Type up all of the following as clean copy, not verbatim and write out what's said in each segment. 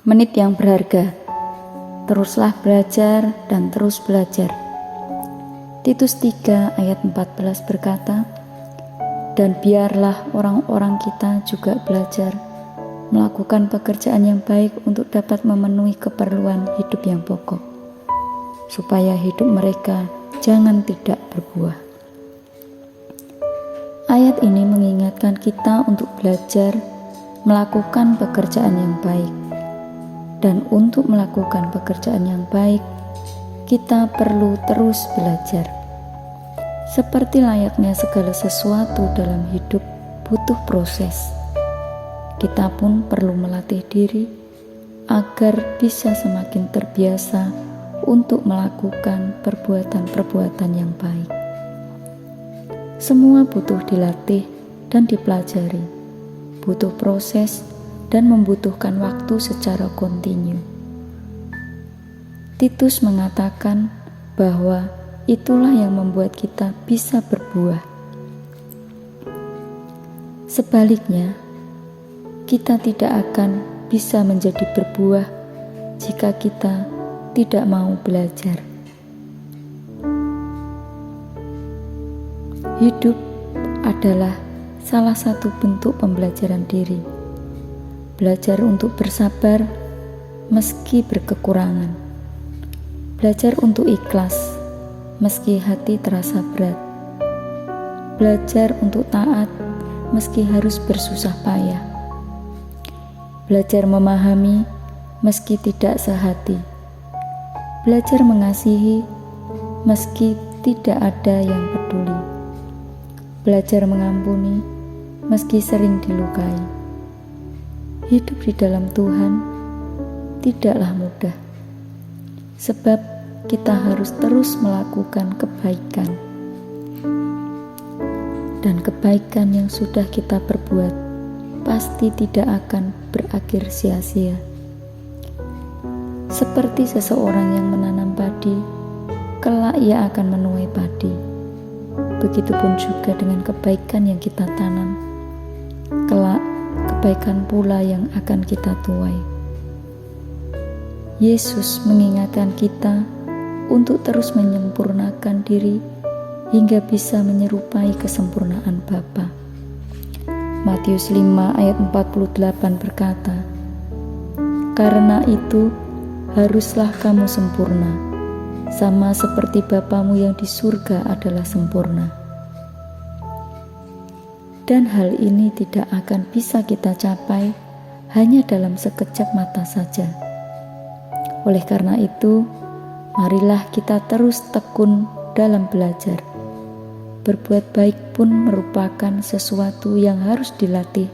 Menit yang berharga. Teruslah belajar dan terus belajar. Titus 3 ayat 14 berkata, "Dan biarlah orang-orang kita juga belajar melakukan pekerjaan yang baik untuk dapat memenuhi keperluan hidup yang pokok, supaya hidup mereka jangan tidak berbuah." Ayat ini mengingatkan kita untuk belajar melakukan pekerjaan yang baik. Dan untuk melakukan pekerjaan yang baik, kita perlu terus belajar. Seperti layaknya segala sesuatu dalam hidup butuh proses. Kita pun perlu melatih diri agar bisa semakin terbiasa untuk melakukan perbuatan-perbuatan yang baik. Semua butuh dilatih dan dipelajari, butuh proses dan membutuhkan waktu secara kontinu. Titus mengatakan bahwa itulah yang membuat kita bisa berbuah. Sebaliknya, kita tidak akan bisa menjadi berbuah jika kita tidak mau belajar. Hidup adalah salah satu bentuk pembelajaran diri. Belajar untuk bersabar meski berkekurangan. Belajar untuk ikhlas meski hati terasa berat. Belajar untuk taat meski harus bersusah payah. Belajar memahami meski tidak sehati. Belajar mengasihi meski tidak ada yang peduli. Belajar mengampuni meski sering dilukai. Hidup di dalam Tuhan tidaklah mudah, sebab kita harus terus melakukan kebaikan. Dan kebaikan yang sudah kita perbuat pasti tidak akan berakhir sia-sia. Seperti seseorang yang menanam padi, kelak ia akan menuai padi. Begitupun juga dengan kebaikan yang kita tanam, kelak kebaikan pula yang akan kita tuai. Yesus mengingatkan kita untuk terus menyempurnakan diri hingga bisa menyerupai kesempurnaan Bapa. Matius 5 ayat 48 berkata, "Karena itu haruslah kamu sempurna, sama seperti Bapamu yang di surga adalah sempurna." Dan hal ini tidak akan bisa kita capai hanya dalam sekejap mata saja. Oleh karena itu, marilah kita terus tekun dalam belajar. Berbuat baik pun merupakan sesuatu yang harus dilatih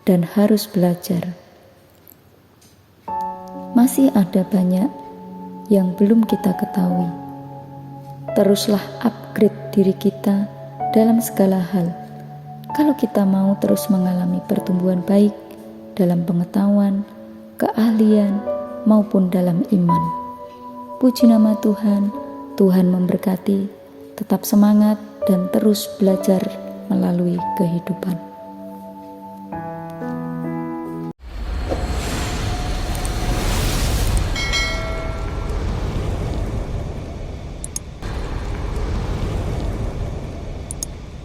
dan harus belajar. Masih ada banyak yang belum kita ketahui. Teruslah upgrade diri kita dalam segala hal. Kalau kita mau terus mengalami pertumbuhan baik dalam pengetahuan, keahlian, maupun dalam iman. Puji nama Tuhan, Tuhan memberkati, tetap semangat dan terus belajar melalui kehidupan.